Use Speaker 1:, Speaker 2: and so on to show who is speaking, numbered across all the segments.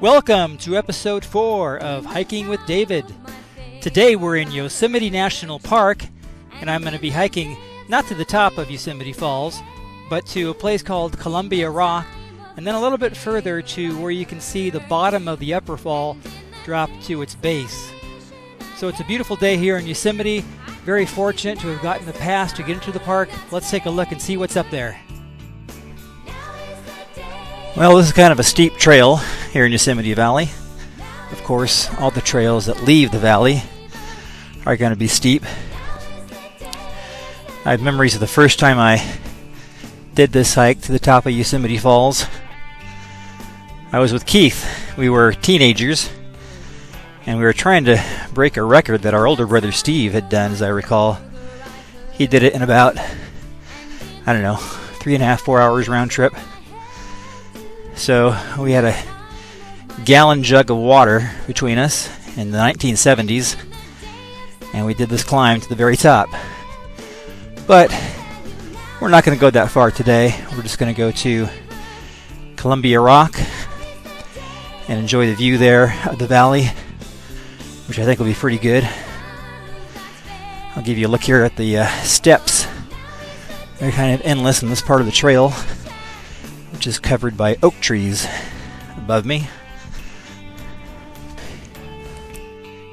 Speaker 1: Welcome to episode 4 of Hiking with David. Today we're in Yosemite National Park, and I'm going to be hiking not to the top of Yosemite Falls, but to a place called Columbia Rock, and then a little bit further to where you can see the bottom of the upper fall drop to its base. So it's a beautiful day here in Yosemite. Very fortunate to have gotten the pass to get into the park. Let's take a look and see what's up there. Well, this is kind of a steep trail here in Yosemite Valley. Of course, all the trails that leave the valley are going to be steep. I have memories of the first time I did this hike to the top of Yosemite Falls. I was with Keith. We were teenagers, and we were trying to break a record that our older brother Steve had done, as I recall. He did it in about, 3.5, 4 hours round trip. So we had a gallon jug of water between us in the 1970s, and we did this climb to the very top. But we're not going to go that far today. We're just going to go to Columbia Rock and enjoy the view there of the valley, which I think will be pretty good. I'll give you a look here at the steps. They're kind of endless in this part of the trail, which is covered by oak trees above me.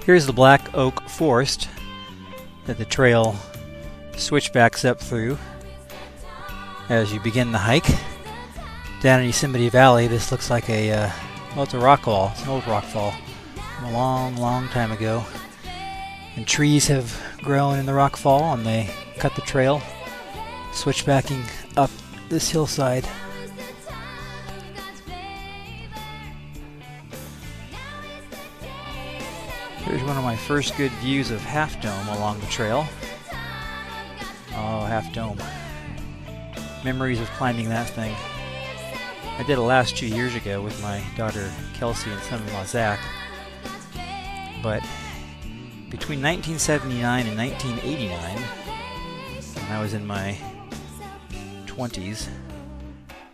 Speaker 1: Here's the black oak forest that the trail switchbacks up through as you begin the hike. Down in Yosemite Valley, this looks like it's a rock fall. It's an old rock fall from a long, long time ago. And trees have grown in the rock fall, and they cut the trail, switchbacking up this hillside. Here's one of my first good views of Half Dome along the trail. Oh, Half Dome. Memories of climbing that thing. I did it last 2 years ago with my daughter Kelsey and son-in-law Zach. But between 1979 and 1989, when I was in my 20s,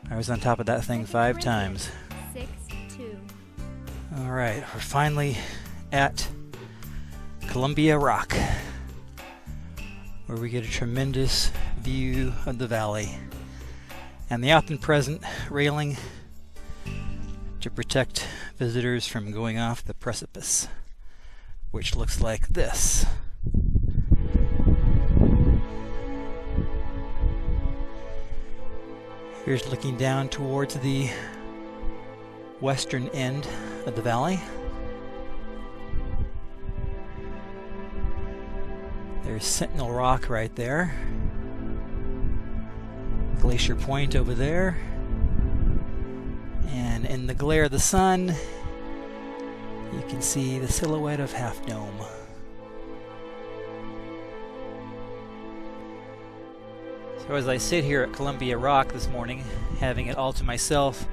Speaker 1: I was on top of that thing 5 times. 6-2. All right, we're finally at Columbia Rock, where we get a tremendous view of the valley and the often present railing to protect visitors from going off the precipice, which looks like this. Here's looking down towards the western end of the valley. There's Sentinel Rock right there. Glacier Point over there. And in the glare of the sun, you can see the silhouette of Half Dome. So as I sit here at Columbia Rock this morning, having it all to myself,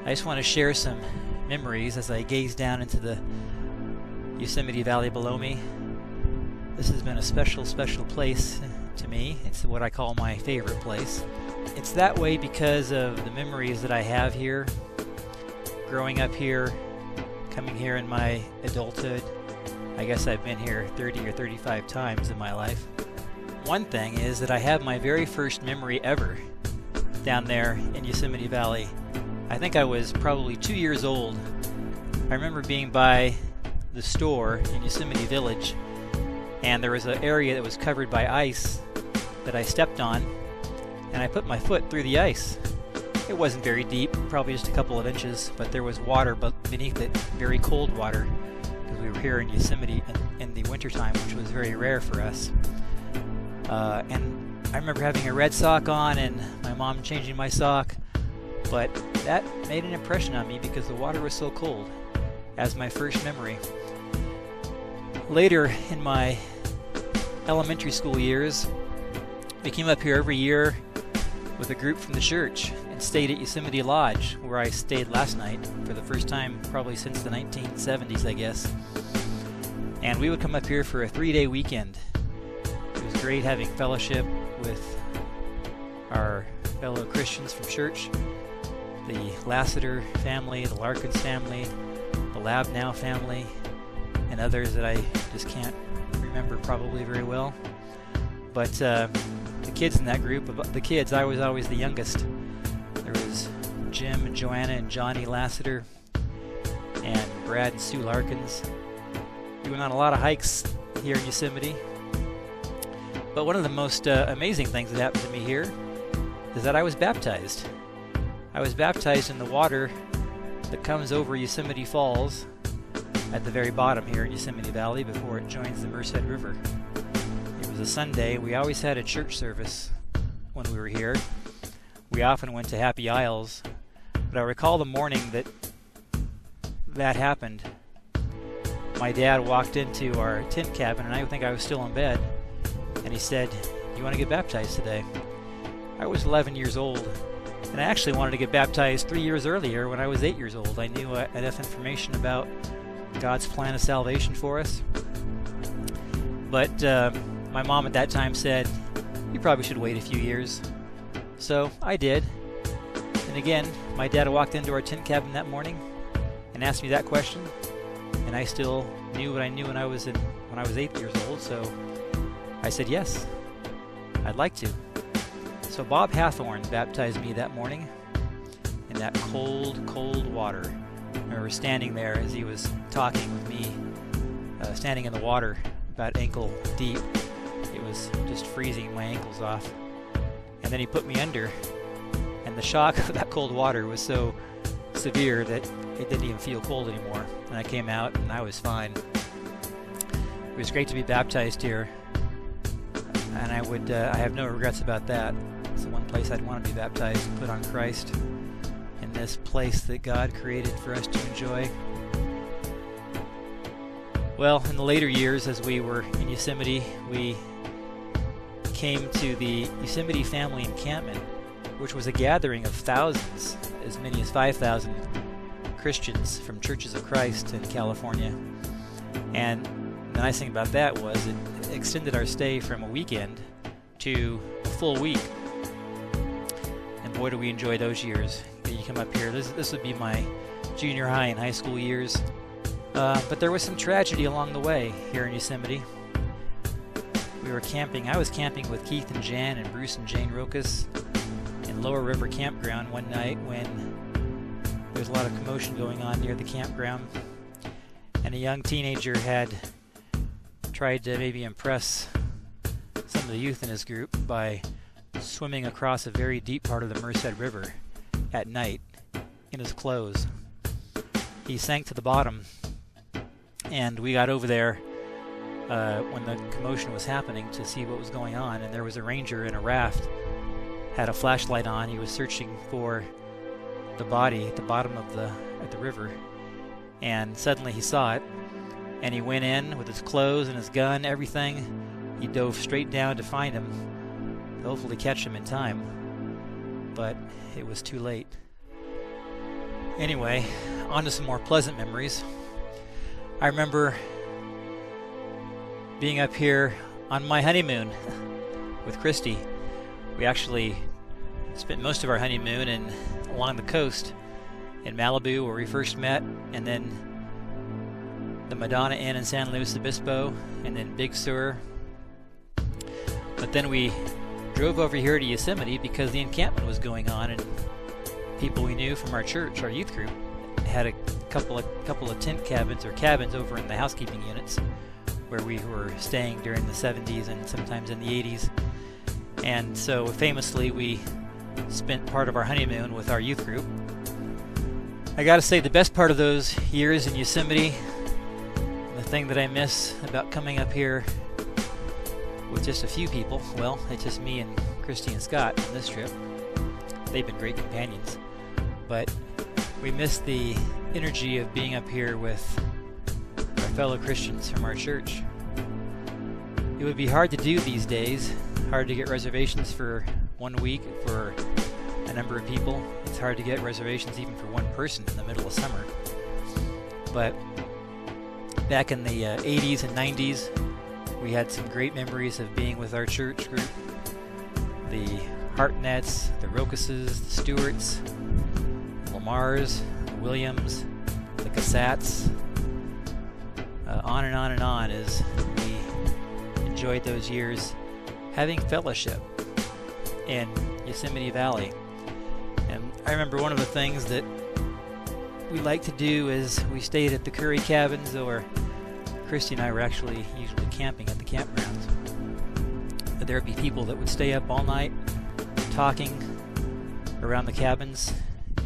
Speaker 1: I just want to share some memories as I gaze down into the Yosemite Valley below me. This has been a special, special place to me. It's what I call my favorite place. It's that way because of the memories that I have here. Growing up here, coming here in my adulthood. I guess I've been here 30 or 35 times in my life. One thing is that I have my very first memory ever down there in Yosemite Valley. I think I was probably 2 years old. I remember being by the store in Yosemite Village, and there was an area that was covered by ice that I stepped on, and I put my foot through the ice. It wasn't very deep, probably just a couple of inches, but there was water beneath it, very cold water, because we were here in Yosemite in the wintertime, which was very rare for us. And I remember having a red sock on and my mom changing my sock, but that made an impression on me because the water was so cold, as my first memory. Later in my elementary school years, we came up here every year with a group from the church and stayed at Yosemite Lodge, where I stayed last night for the first time probably since the 1970s, I guess. And we would come up here for a 3-day weekend. It was great having fellowship with our fellow Christians from church, the Lassiter family, the Larkins family, the Labnow family, and others that I just can't remember probably very well. But the kids in that group, I was always the youngest. There was Jim and Joanna and Johnny Lassiter and Brad and Sue Larkins. We went on a lot of hikes here in Yosemite. But one of the most amazing things that happened to me here is that I was baptized. I was baptized in the water that comes over Yosemite Falls at the very bottom here in Yosemite Valley before it joins the Merced River. It was a Sunday. We always had a church service when we were here. We often went to Happy Isles, but I recall the morning that happened. My dad walked into our tent cabin, and I think I was still in bed, and he said, "You want to get baptized today?" I was 11 years old, and I actually wanted to get baptized 3 years earlier when I was 8 years old. I knew enough information about God's plan of salvation for us. But my mom at that time said, "You probably should wait a few years." So I did. And again, my dad walked into our tent cabin that morning and asked me that question, and I still knew what I knew when I was 8 years old, so I said yes, I'd like to. So Bob Hathorne baptized me that morning in that cold, cold water. I remember standing there as he was talking with me, standing in the water about ankle deep. It was just freezing my ankles off. And then he put me under, and the shock of that cold water was so severe that it didn't even feel cold anymore. And I came out and I was fine. It was great to be baptized here, and I have no regrets about that. It's the one place I'd want to be baptized and put on Christ, in this place that God created for us to enjoy. Well, in the later years, as we were in Yosemite, we came to the Yosemite Family Encampment, which was a gathering of thousands, as many as 5,000 Christians from Churches of Christ in California. And the nice thing about that was it extended our stay from a weekend to a full week. And boy, do we enjoy those years. You come up here, this would be my junior high and high school years. But there was some tragedy along the way here in Yosemite. We were camping. I was camping with Keith and Jan and Bruce and Jane Rokas in Lower River Campground one night when there was a lot of commotion going on near the campground, and a young teenager had tried to maybe impress some of the youth in his group by swimming across a very deep part of the Merced River at night in his clothes. He sank to the bottom, and we got over there when the commotion was happening to see what was going on, and there was a ranger in a raft, had a flashlight on. He was searching for the body at the bottom of the river, and suddenly he saw it, and he went in with his clothes and his gun, everything. He dove straight down to find him, to hopefully catch him in time, but it was too late. Anyway, on to some more pleasant memories. I remember being up here on my honeymoon with Christy. We actually spent most of our honeymoon along the coast in Malibu, where we first met, and then the Madonna Inn in San Luis Obispo, and then Big Sur. But then we drove over here to Yosemite because the encampment was going on, and people we knew from our church, our youth group, had a couple of tent cabins or cabins over in the housekeeping units where we were staying during the 70s and sometimes in the 80s. And so famously we spent part of our honeymoon with our youth group. I gotta say, the best part of those years in Yosemite, the thing that I miss about coming up here with just a few people, well, it's just me and Christy and Scott on this trip. They've been great companions. But we miss the energy of being up here with our fellow Christians from our church. It would be hard to do these days, hard to get reservations for 1 week for a number of people. It's hard to get reservations even for one person in the middle of summer. But back in the 80s and 90s, we had some great memories of being with our church group. The Hartnetts, the Rokuses, the Stewarts, Lamars, the Williams, the Casats, on and on and on, as we enjoyed those years having fellowship in Yosemite Valley. And I remember one of the things that we liked to do is we stayed at the Curry cabins, or Christy and I were actually usually camping at the campgrounds. But there would be people that would stay up all night talking around the cabins,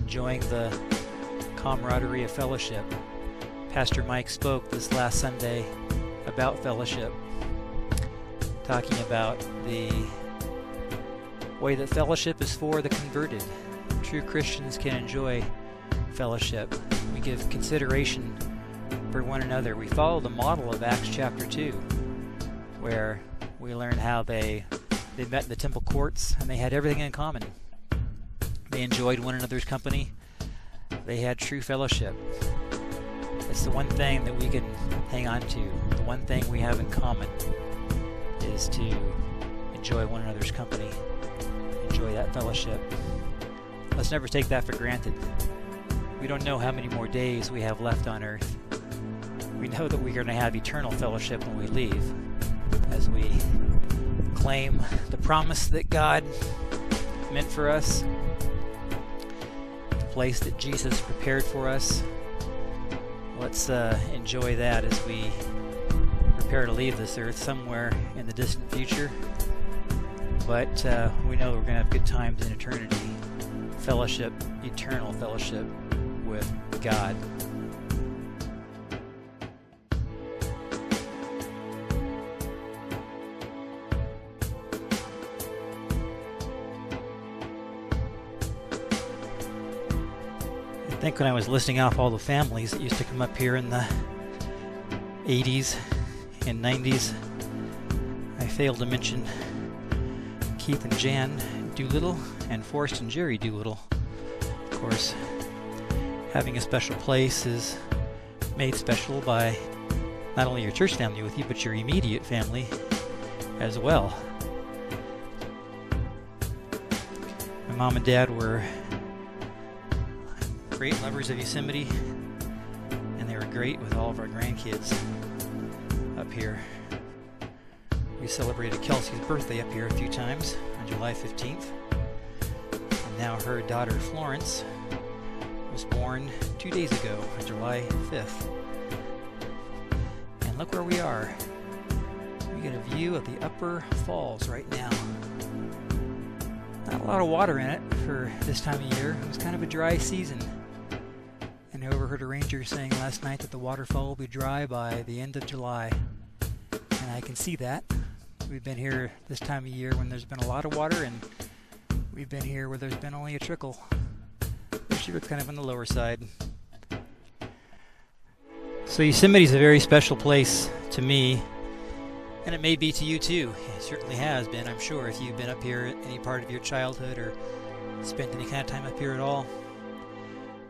Speaker 1: enjoying the camaraderie of fellowship. Pastor Mike spoke this last Sunday about fellowship, talking about the way that fellowship is for the converted. True Christians can enjoy fellowship. We give consideration for one another. We follow the model of Acts chapter 2, where we learn how they met in the temple courts and they had everything in common. They enjoyed one another's company. They had true fellowship. It's the one thing that we can hang on to. The one thing we have in common is to enjoy one another's company. Enjoy that fellowship. Let's never take that for granted. We don't know how many more days we have left on earth. We know that we're going to have eternal fellowship when we leave, as we claim the promise that God meant for us, the place that Jesus prepared for us. Let's enjoy that as we prepare to leave this earth somewhere in the distant future. But we know we're going to have good times in eternity. Fellowship, eternal fellowship with God. I think when I was listing off all the families that used to come up here in the 80s and 90s, I failed to mention Keith and Jan Doolittle and Forrest and Jerry Doolittle. Of course, having a special place is made special by not only your church family with you, but your immediate family as well. My mom and dad were great lovers of Yosemite, and they were great with all of our grandkids up here. We celebrated Kelsey's birthday up here a few times on July 15th, and now her daughter Florence was born 2 days ago on July 5th. And look where we are. We get a view of the upper falls right now. Not a lot of water in it for this time of year. It was kind of a dry season. And I overheard a ranger saying last night that the waterfall will be dry by the end of July. And I can see that. We've been here this time of year when there's been a lot of water, and we've been here where there's been only a trickle. This year it's kind of on the lower side. So Yosemite is a very special place to me, and it may be to you too. It certainly has been, I'm sure, if you've been up here any part of your childhood or spent any kind of time up here at all.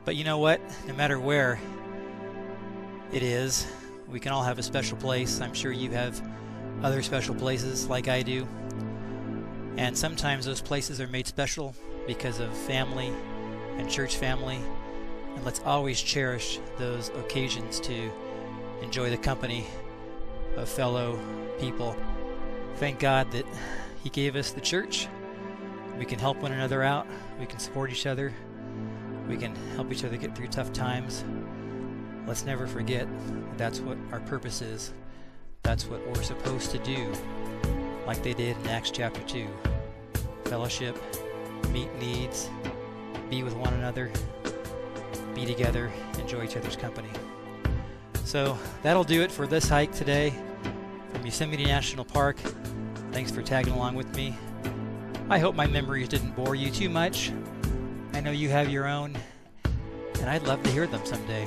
Speaker 1: But you know what? No matter where it is, we can all have a special place. I'm sure you have other special places like I do. And sometimes those places are made special because of family and church family. And let's always cherish those occasions to enjoy the company of fellow people. Thank God that He gave us the church. We can help one another out. We can support each other. We can help each other get through tough times. Let's never forget that that's what our purpose is. That's what we're supposed to do, like they did in Acts chapter 2. Fellowship, meet needs, be with one another, be together, enjoy each other's company. So that'll do it for this hike today from Yosemite National Park. Thanks for tagging along with me. I hope my memories didn't bore you too much. I know you have your own, and I'd love to hear them someday.